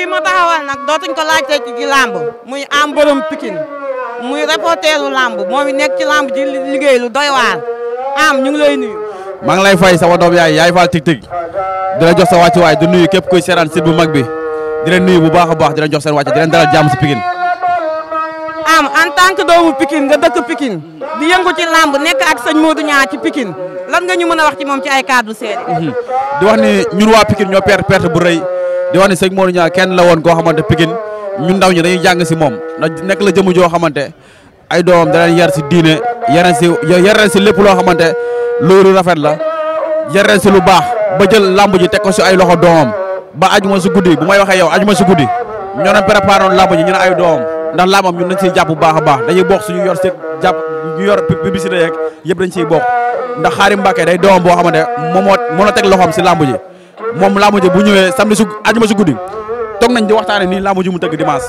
kii ma taxawal nag dootuñ ko laajte ci làmb muy am borom Pikine muy reporteru làmb moom it nekk ci làmb ji liggéey lu doy waar am ñu ngi lay nuyu. maa ngi lay fay sama doom yaay Fall Tic-Tic di la jox sa wàccuwaay di nuyu képp kuy seetaan site bu mag bi di leen nuyu bu baax a baax di leen jox seen wàcc di leen dalal jàmm si Pikine. am en tant que doomu Pikine nga dëkk Pikine di yëngu ci làmb nekk ak sëñ Modou Niang ci Pikine lan nga ñu mën a wax ci moom ci ay cadre seede. di wax ni ñun waa Pikine ñoo perte bu rëy di wax ni sëñ Modou Niang kenn la woon koo xamante Pikine ñun ndaw ñi dañuy jàng si moom nekk la jëmu joo xamante ay doomam da leen yar si diine yar si lépp loo xamante loolu rafet la yar si lu baax ba jël làmb ji teg ko si ay loxo doomam ba ajuma si guddi bu may waxee yow ajuma si guddi ñoo doon préparé woon làmb ji ñu ne ay doomam ndax làmbam ñun dañ siy jàpp bu baax a baax dañuy bokk suñu yor si jàpp ñu yor publicité yeeg yëpp dañ siy bokk ndax Xaadim Mbàkke day doomam boo xamante moom moo teg loxoom si làmb ji moom làmb ji bu ñëwee samedi su ajuma si guddi toog nañ di waxtaane nii làmb ji mu tëgg dimanche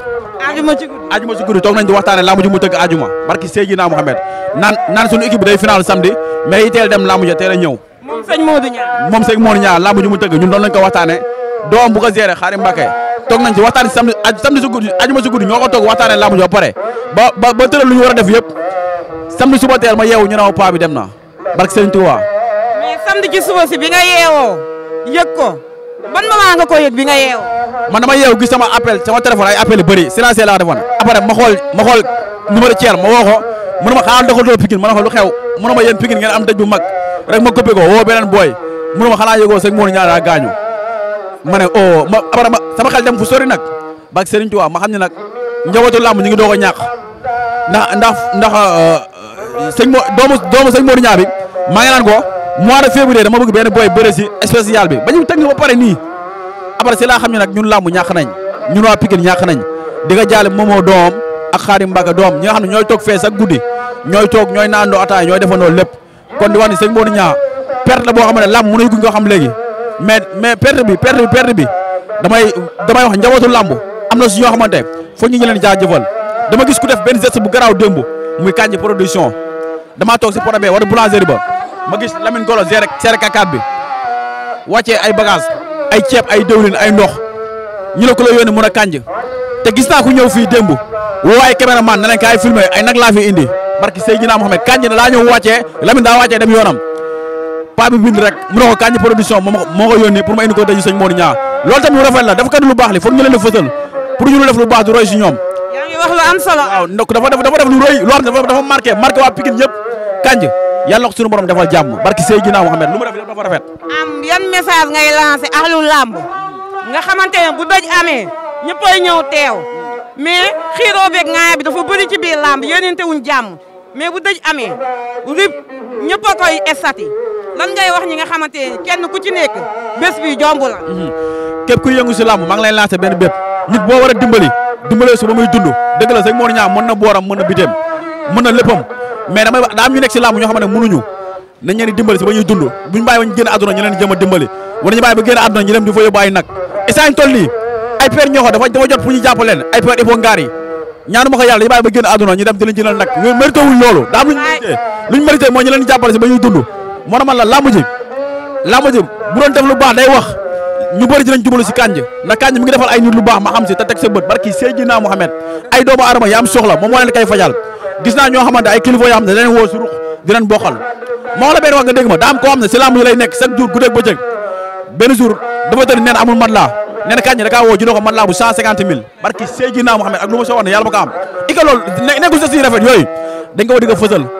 ajuma si guddi toog nañ di waxtaane làmb ji mu tëgg ajuma barki Seydina Mohamed naan suñu équipe bi day final samedi mais yi teel dem làmb ji teel a ñëw moom sëñ Modou Niang làmb ji mu tëgg ñun doon lañ ko waxtaane doom bu ko géré Xaadim Mbàkke toog nañ ci waxtaane samedi su guddi ajuma si guddi ñoo ko toog waxtaane làmb ji ba pare ba tëral lu ñu war a def yëpp samedi suba teel ma yeewu ñu ne ma paa bi dem na barki Sëriñ Tuubaa mais samedi ci suba si bi nga yeewoo yëg ko ban moment nga ko yëg bi nga yeewoo man dama yeewu gis sama appel sama téléphone ay appel yu bëri silencieux laa defoon après ma xool numéro Thiel ma woo ko mu ne ma xanaa doxatoo Pikine ma ne ko lu xew mu ne ma yéen Pikine ngeen am dëj bu mag rek ma coupé ko woo beneen booy mu ne ma xanaa yëgoo sëñ Modou Niang daa gaañu ma ne oh ma après sama xel dem fu sori nag barke Serigne Touba ma xam ne nag njabootu làmb ñu ngi doog a ñàkk ndax sëñ doomu sëñ Modou Niang bi maa ngi naan ko mois de février dama bëgg benn booy bëre si spécial bi ba ñu tënk ba pare nii après si laa xam ne nag ñun làmb ñàkk nañ ñun waa Pikine ñàkk nañ di nga jaale moomoo doomam ak Xaadim Mbàkke doom ñi nga xam ne ñooy toog fee sax guddi ñooy toog ñooy naandoo ataay ñooy defandoo lépp kon di wax ni sëñ Modou Niang perte la boo xam ne làmb mënuñ ko xam léegi mais perte bi damay wax njabootu làmb am na su ñoo xamante foog ñu leen jaajëfal dama gis ku def benn geste bu garaaw démb muy Kandji production damaa toog si poto bee wala boulangerie ba ma gis Lamine Golo seere kakaat bi wàccee ay bagage ay ceeb ay dëwlin ay ndox ñu la ko la yónnee mun a Kandji te gis naa ku ñëw fii démb woo ay caméraman ne leen kaay filmé ay nag laa fi indi barki Seydina Mohamed Kandji ne daa ñëw wàccee Lamine daa wàccee dem yoonam paa bi bind rek mu ne ko Kandji production moo ko yónni pour ma indi ko dëju sëñ Modou Niang loolu tamit lu rafet la dafa kat lu baax li foog ñu leen di fësal pour ñu def lu baax du roy si ñoom. yaa ngi wax lu am solo. waaw donc dafa def lu rëy loo xam ne dafa marqué waa Pikine ñëpp Kandji yàlla ko suñu borom defal jàmm barki Seydina Mohamed lu mu def dafa rafet. am yan message ngay lancé ahlu làmb nga xamante ne bu dëj amee ñëppay ñëw teew mais xiiroo beeg ŋaaya bi dafa bëri ci biir làmb yéenente wuñ jàmm mais bu dëj amee rib ñëpp a koy estati lan ngay wax ñi nga xamante ne kenn ku ci nekk bés bi jomb la. képp kuy yëngu si làmb maa ngi lay lancé benn bépp nit boo war a dimbalee su ba muy dund dëgg la sëñ Modou Niang mën na booram mën na biteem mën na léppam mais daa am ñu nekk si làmb ñoo xam ne mënuñu nañ leen di dimbali si ba ñuy dund buñu bàyyi ba ñu génn àdduna ñu leen di jëm a dimbali wala ñu bàyyi ba génn àdduna ñu leen di fa yóbbu ay nag instant ñu toll nii ay père ñoo dafa jot pour ñu jàppale leen ay père ipo ngaar yi ñaanu ma ko yàlla ñu bàyyi ba génn àdduna ñu dem di leen jëlal nag ñu mérité wuñ loolu daa am luñ mérité mooy ñu leen di jàppale si ba ñuy dund moo tax man la làmb ji bu doon def lu baax day wax ñu bëri dinañ jubalu si Kandji ndax Kandji mi ngi defal ay nit lu baax ma xam si te teg sa bët barki Seydina Mohamed ay doomu aadama yi am soxla moom moo leen kay fajal gis naa ñoo xamante ay kilifa yoo xam ne da leen woo si ruq di leen bokkal moo la benn wax nga dégg ma daa am koo xam ne si làmb yi lay nekk chaque jour guddeeg bëccëg benn jour dafa tëdd neen amul matelas nee na Kandji da kaa woo ji ko matelas bu 150 000 barki Seydina Mohamed ak lu ma soo wax ne yàlla ma ko am ika loolu nekkul sa si rafet yooyu dañ ko war di ko fësal